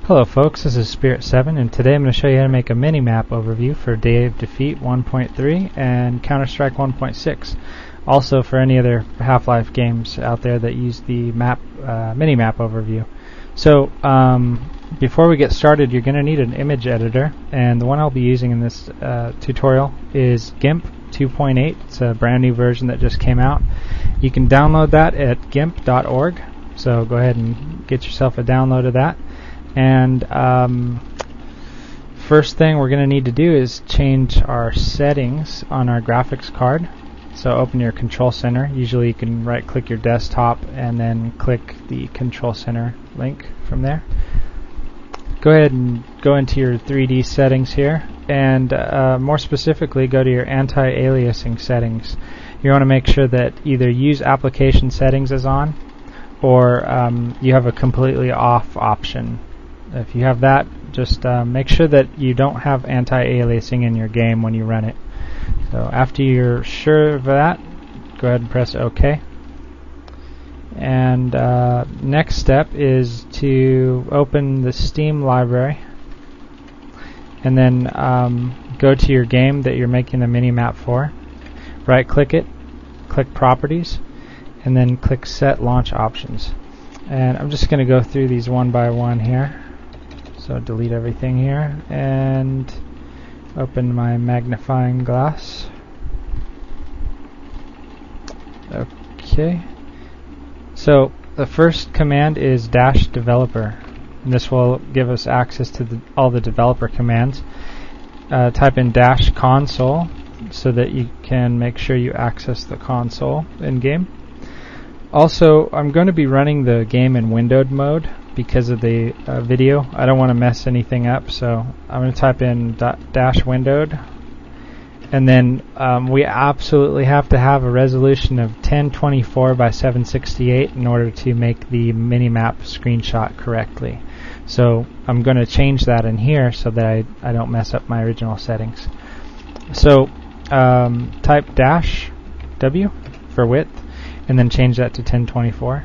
Hello folks, this is Spirit7 and today I'm going to show you how to make a mini-map overview for Day of Defeat 1.3 and Counter-Strike 1.6. Also for any other Half-Life games out there that use the mini-map overview. So before we get started, you're going to need an image editor, and the one I'll be using in this tutorial is GIMP 2.8. It's a brand new version that just came out. You can download that at gimp.org, so go ahead and get yourself a download of that. And first thing we're going to need to do is change our settings on our graphics card. So open your control center. Usually you can right click your desktop and then click the control center link from there. Go ahead and go into your 3D settings here, and more specifically go to your anti-aliasing settings. You want to make sure that either use application settings is on, or you have a completely off option. If you have that, just make sure that you don't have anti-aliasing in your game when you run it. So after you're sure of that, go ahead and press OK. And next step is to open the Steam library, and then go to your game that you're making the mini-map for. Right-click it, click Properties, and then click Set Launch Options. And I'm just going to go through these one by one here. So delete everything here and open my magnifying glass. Okay. So the first command is -developer, and this will give us access to all the developer commands. Type in -console so that you can make sure you access the console in game. Also, I'm going to be running the game in windowed mode because of the video. I don't want to mess anything up, so I'm going to type in -windowed, and then we absolutely have to have a resolution of 1024 by 768 in order to make the minimap screenshot correctly. So I'm going to change that in here so that I don't mess up my original settings. So type -W for width, and then change that to 1024,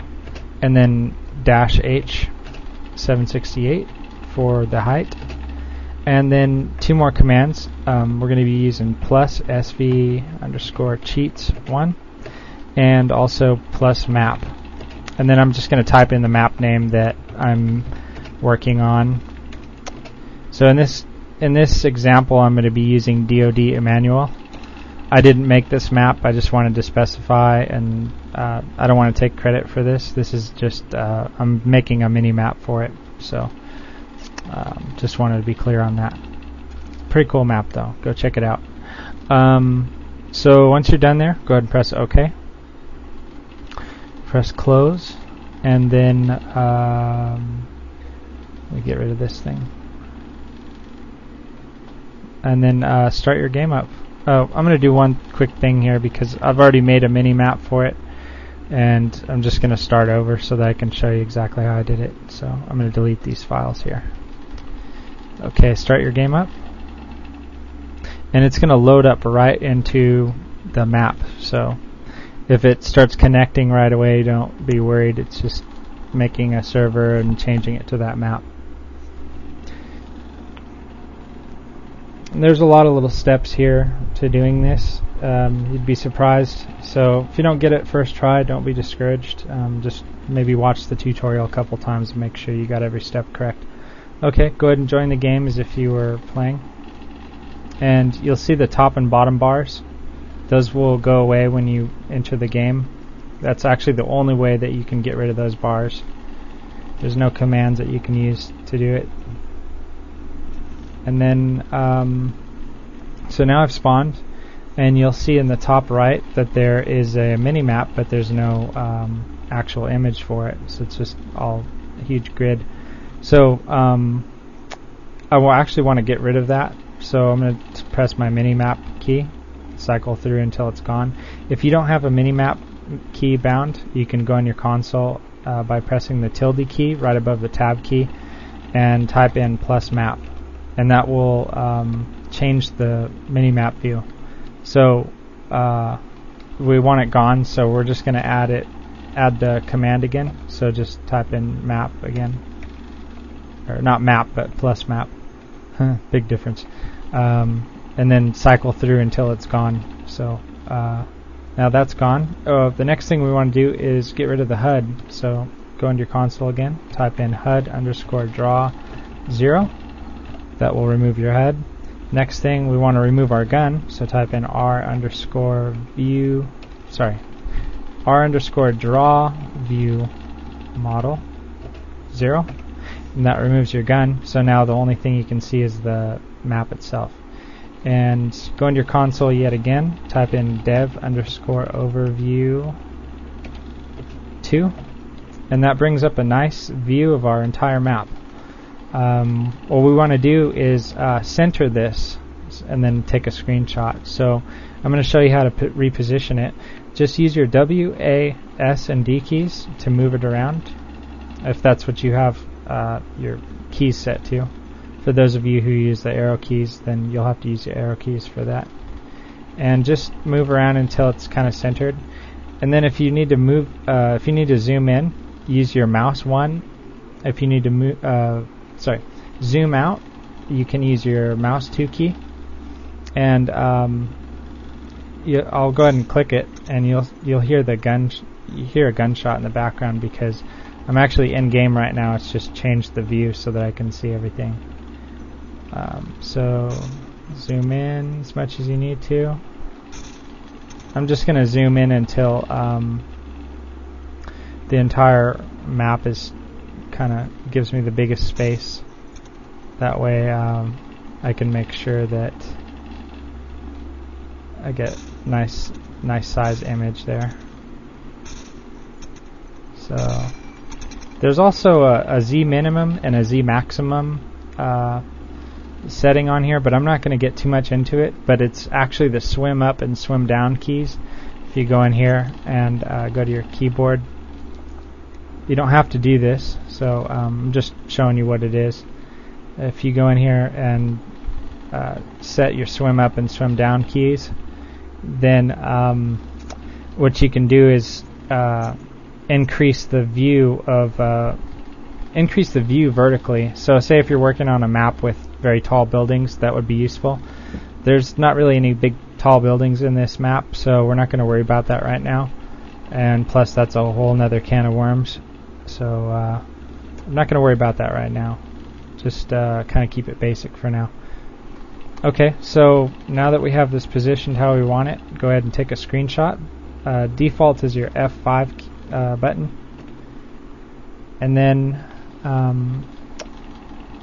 and then -H 768 for the height, and then two more commands. We're going to be using +sv_cheats1 and also +map, and then I'm just going to type in the map name that I'm working on. So in this example, I'm going to be using DoD Emmanuel. I didn't make this map, I just wanted to specify, and I don't want to take credit for this. This is just, I'm making a mini map for it, so just wanted to be clear on that. Pretty cool map though, go check it out. So once you're done there, go ahead and press OK. Press close, and then let me get rid of this thing. And then start your game up. Oh, I'm going to do one quick thing here because I've already made a mini-map for it, and I'm just going to start over so that I can show you exactly how I did it. So I'm going to delete these files here. Okay, start your game up, and it's going to load up right into the map. So if it starts connecting right away, don't be worried. It's just making a server and changing it to that map. And there's a lot of little steps here to doing this. You'd be surprised. So if you don't get it first try, don't be discouraged. Just maybe watch the tutorial a couple times and make sure you got every step correct. Okay, go ahead and join the game as if you were playing. And you'll see the top and bottom bars. Those will go away when you enter the game. That's actually the only way that you can get rid of those bars. There's no commands that you can use to do it. And then, so now I've spawned, and you'll see in the top right that there is a mini-map, but there's no actual image for it, so it's just all a huge grid. So I will actually want to get rid of that, so I'm going to press my mini-map key, cycle through until it's gone. If you don't have a mini-map key bound, you can go on your console by pressing the tilde key right above the tab key and type in +map. And that will change the mini-map view. So we want it gone, so we're just going to add the command again. So just type in map again. or not map, but plus map. Big difference. And then cycle through until it's gone. So now that's gone. The next thing we want to do is get rid of the HUD. So go into your console again, type in HUD underscore draw 0. That will remove your HUD. Next thing, we want to remove our gun. So type in R underscore draw view model 0. And that removes your gun. So now the only thing you can see is the map itself. And go into your console yet again, type in dev underscore overview 2, and that brings up a nice view of our entire map. What we want to do is center this and then take a screenshot. So I'm going to show you how to reposition it. Just use your W, A, S, and D keys to move it around, if that's what you have your keys set to. For those of you who use the arrow keys, then you'll have to use your arrow keys for that. And just move around until it's kind of centered. And then if you need to move, if you need to zoom in, use your mouse 1. If you need to move, zoom out, you can use your mouse 2 key. And I'll go ahead and click it, and you'll hear the gun. You hear a gunshot in the background because I'm actually in game right now. It's just changed the view so that I can see everything. So zoom in as much as you need to. I'm just going to zoom in until the entire map is kind of gives me the biggest space. That way I can make sure that I get nice size image there. So there's also a Z minimum and a Z maximum setting on here, but I'm not going to get too much into it. But it's actually the swim up and swim down keys. If you go in here and go to your keyboard, you don't have to do this, so I'm just showing you what it is. If you go in here and set your swim up and swim down keys, then what you can do is increase the view vertically. So say if you're working on a map with very tall buildings, that would be useful. There's not really any big tall buildings in this map, so we're not going to worry about that right now. And plus that's a whole nother can of worms, so I'm not going to worry about that right now. Just kind of keep it basic for now. Okay, so now that we have this positioned how we want it, go ahead and take a screenshot. Default is your F5 button. And then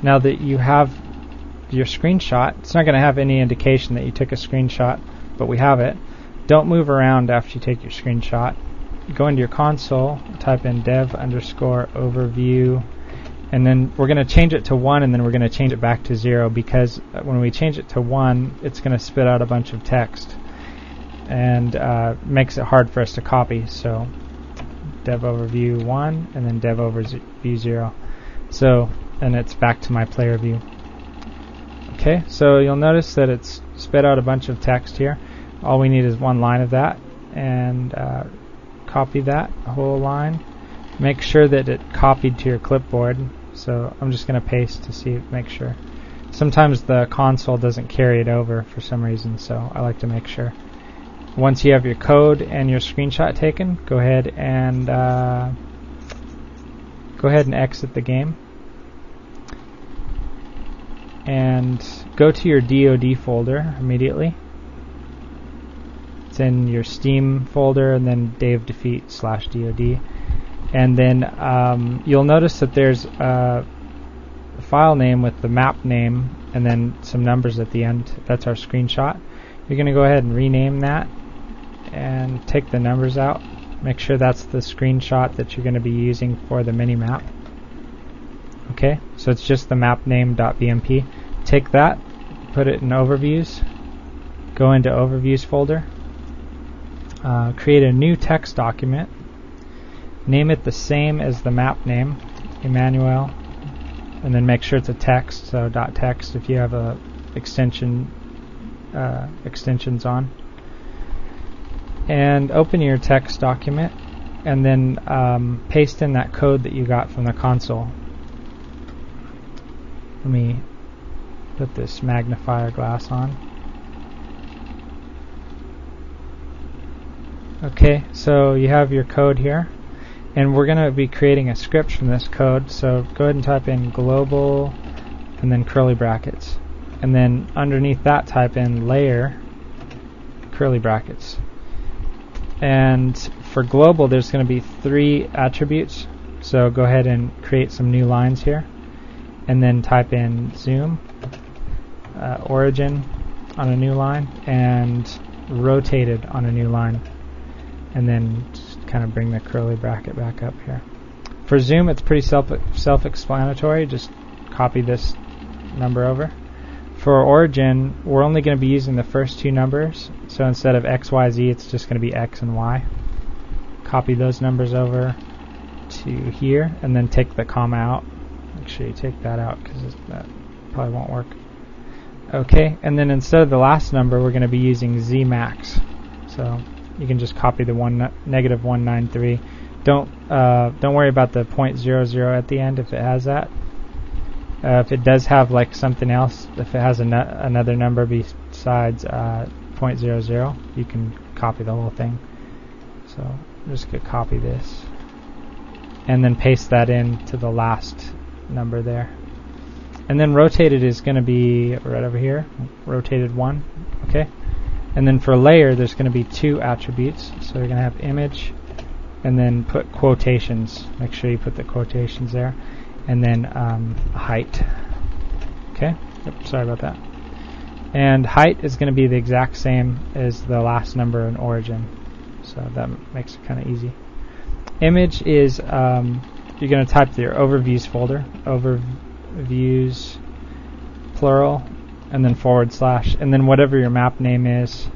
now that you have your screenshot, it's not going to have any indication that you took a screenshot, but we have it. Don't move around after you take your screenshot. Go into your console, type in dev underscore overview, and then we're going to change it to 1, and then we're going to change it back to 0, because when we change it to 1, it's going to spit out a bunch of text and makes it hard for us to copy. So dev overview 1 and then dev overview 0. So, and it's back to my player view. Okay, so you'll notice that it's spit out a bunch of text here. All we need is one line of that, and copy that whole line. Make sure that it copied to your clipboard. So I'm just going to paste to make sure. Sometimes the console doesn't carry it over for some reason, so I like to make sure. Once you have your code and your screenshot taken, go ahead and exit the game. And go to your DoD folder immediately. It's in your Steam folder, and then Day of Defeat /DoD. And then you'll notice that there's a file name with the map name and then some numbers at the end. That's our screenshot. You're going to go ahead and rename that and take the numbers out. Make sure that's the screenshot that you're going to be using for the mini-map. Okay, so it's just the map name.bmp. Take that, put it in overviews, go into overviews folder, create a new text document, name it the same as the map name, Emmanuel, and then make sure it's a text, so .text if you have a extensions on. And open your text document, and then paste in that code that you got from the console. Let me put this magnifier glass on. Okay, so you have your code here, and we're going to be creating a script from this code. So go ahead and type in global and then curly brackets, and then underneath that type in layer curly brackets. And for global, there's going to be 3 attributes, so go ahead and create some new lines here, and then type in zoom, origin on a new line, and rotated on a new line, and then just kind of bring the curly bracket back up here. For zoom, it's pretty self-explanatory. Just copy this number over. For origin, we're only going to be using the first 2 numbers, so instead of x, y, z, it's just going to be x and y. Copy those numbers over to here, and then take the comma out. Make sure you take that out, because that probably won't work. Okay, and then instead of the last number, we're going to be using z max. So you can just copy the negative 193. Don't worry about the 0.00 at the end if it has that. If it does have like something else, if it has another number besides 0.00, you can copy the whole thing. So I'm just going to copy this and then paste that in to the last number there. And then rotated is going to be right over here, rotated 1. Okay. And then for layer, there's going to be 2 attributes. So you're going to have image and then put quotations. Make sure you put the quotations there. And then height. Okay, sorry about that. And height is going to be the exact same as the last number in origin, so that makes it kind of easy. Image is you're going to type your overviews folder, overviews plural, and then / and then whatever your map name is.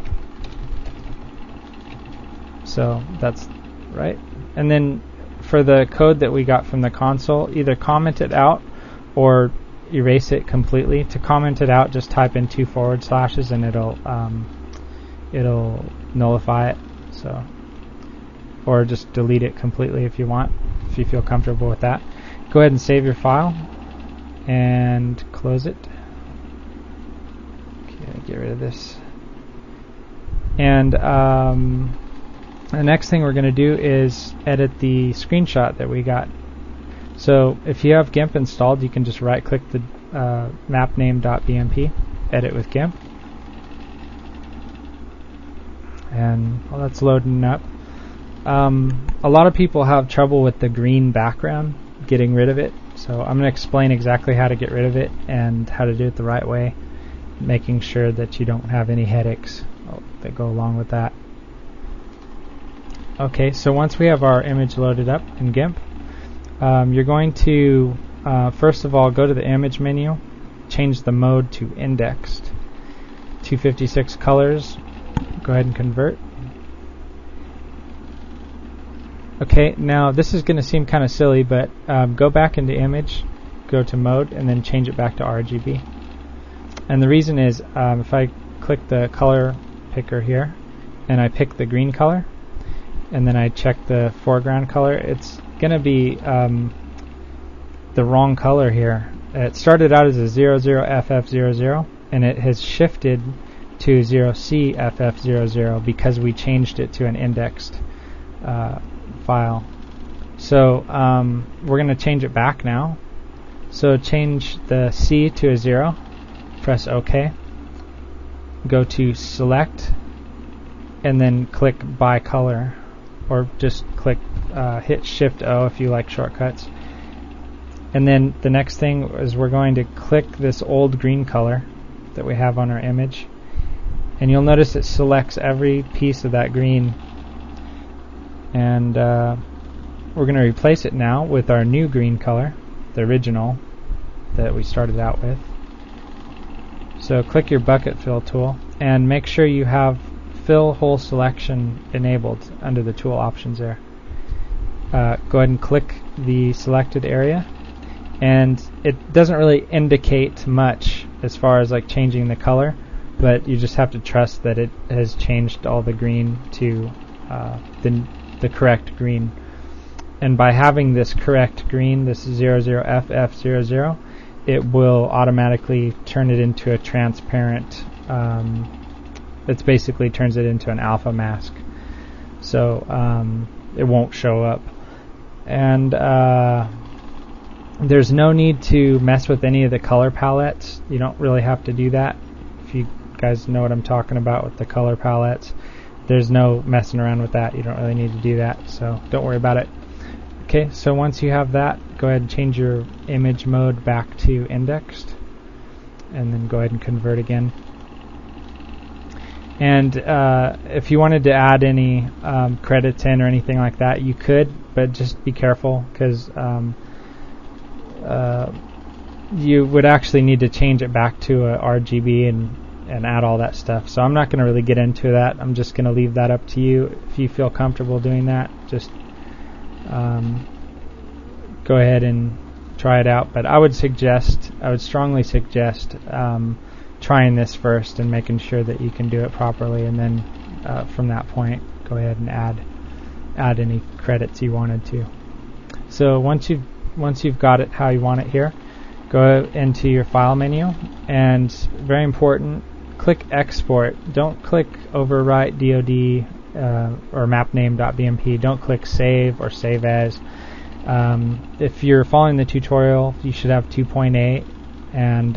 So that's right. And then for the code that we got from the console, either comment it out or erase it completely. To comment it out, just type in 2 / and it'll nullify it. So, or just delete it completely if you want, if you feel comfortable with that. Go ahead and save your file and close it. Okay, get rid of this. And the next thing we're going to do is edit the screenshot that we got. So if you have GIMP installed, you can just right click the mapname.bmp, edit with GIMP, and while that's loading up, a lot of people have trouble with the green background, getting rid of it. So I'm going to explain exactly how to get rid of it and how to do it the right way, making sure that you don't have any headaches that go along with that. Okay, so once we have our image loaded up in GIMP, you're going to first of all go to the image menu, change the mode to indexed, 256 colors, go ahead and convert. Okay, now this is going to seem kind of silly, but go back into image, go to mode, and then change it back to RGB. And the reason is if I click the color picker here and I pick the green color, and then I check the foreground color, it's going to be the wrong color here. It started out as a 00FF00, and it has shifted to 0CFF00 because we changed it to an indexed file. So we're going to change it back now. So change the C to a 0, press OK, go to select, and then click by color. Or just click, hit Shift O if you like shortcuts. And then the next thing is we're going to click this old green color that we have on our image, and you'll notice it selects every piece of that green. And we're going to replace it now with our new green color, the original that we started out with. So click your bucket fill tool and make sure you have fill whole selection enabled under the tool options there. Go ahead and click the selected area, and it doesn't really indicate much as far as like changing the color, but you just have to trust that it has changed all the green to the correct green. And by having this correct green, this 00FF00, it will automatically turn it into a transparent, it basically turns it into an alpha mask. So it won't show up. And there's no need to mess with any of the color palettes. You don't really have to do that. If you guys know what I'm talking about with the color palettes, there's no messing around with that. You don't really need to do that, so don't worry about it. Okay, so once you have that, go ahead and change your image mode back to indexed, and then go ahead and convert again. And if you wanted to add any credits in or anything like that, you could, but just be careful, because you would actually need to change it back to a RGB and add all that stuff. So I'm not going to really get into that. I'm just going to leave that up to you. If you feel comfortable doing that, just go ahead and try it out. But I would strongly suggest trying this first and making sure that you can do it properly, and then from that point, go ahead and add any credits you wanted to. So once you've got it how you want it here, go into your file menu, and very important, click export. Don't click overwrite DoD or mapname.bmp. Don't click save or save as. If you're following the tutorial, you should have 2.8, and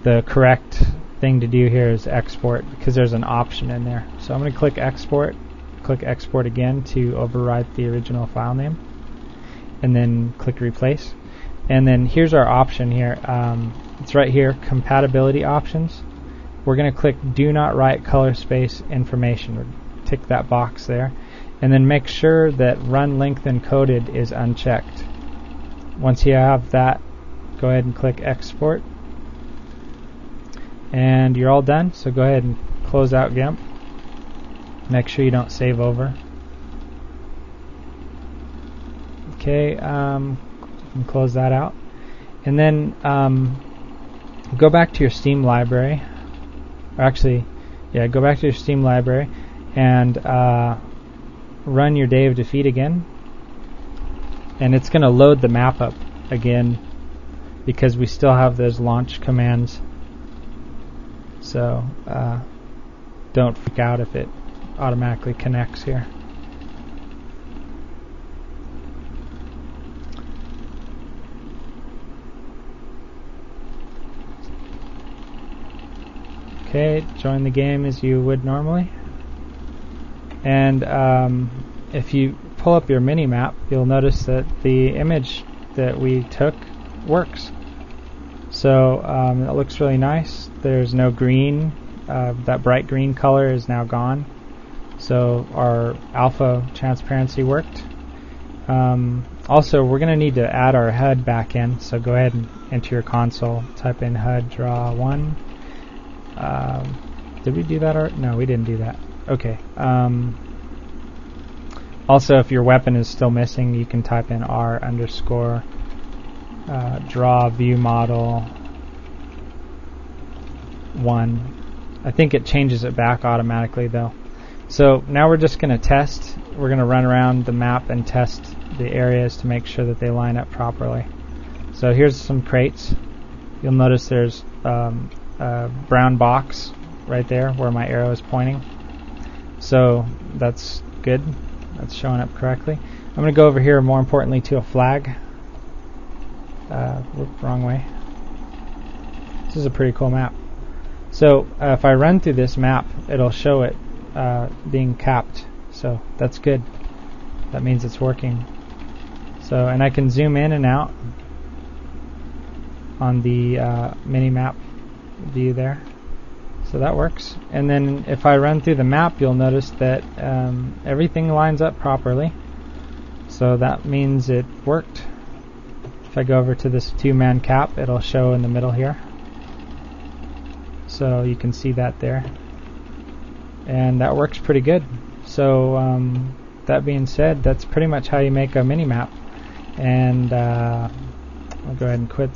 the correct thing to do here is export, because there's an option in there. So I'm going to click export again to override the original file name, and then click replace. And then here's our option here. It's right here, compatibility options. We're going to click do not write color space information, or tick that box there, and then make sure that run length encoded is unchecked. Once you have that, go ahead and click export, and you're all done. So go ahead and close out GIMP. Make sure you don't save over. Okay, and close that out, and then go back to your Steam library, or actually, yeah, go back to your Steam library and run your Day of Defeat again, and it's going to load the map up again because we still have those launch commands. So don't freak out if it automatically connects here. Okay, join the game as you would normally, and if you pull up your mini map, you'll notice that the image that we took works. So it looks really nice. There's no green. That bright green color is now gone. So our alpha transparency worked. Also, we're going to need to add our HUD back in. So go ahead and enter your console. Type in HUD draw 1. Did we do that already? No, we didn't do that. Okay. Also, if your weapon is still missing, you can type in R underscore draw view model 1. I think it changes it back automatically though. So now we're just going to test. We're going to run around the map and test the areas to make sure that they line up properly. So here's some crates. You'll notice there's a brown box right there where my arrow is pointing. So that's good. That's showing up correctly. I'm going to go over here, more importantly, to a flag. Wrong way. This is a pretty cool map. So if I run through this map, it'll show it being capped. So that's good. That means it's working. So, and I can zoom in and out on the mini map view there. So that works. And then if I run through the map, you'll notice that everything lines up properly. So that means it worked. If I go over to this 2-man cap, it'll show in the middle here. So you can see that there. And that works pretty good. So that being said, that's pretty much how you make a mini map. And I'll go ahead and quit.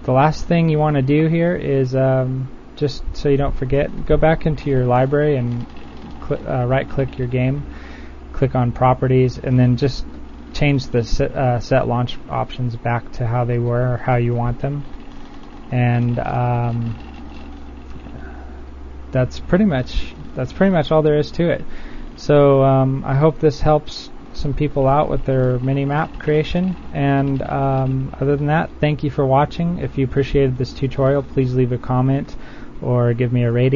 The last thing you want to do here is, just so you don't forget, go back into your library and right-click your game, click on Properties, and then just change the set launch options back to how they were or how you want them, and that's pretty much all there is to it. So I hope this helps some people out with their mini map creation, and other than that, thank you for watching. If you appreciated this tutorial, please leave a comment or give me a rating.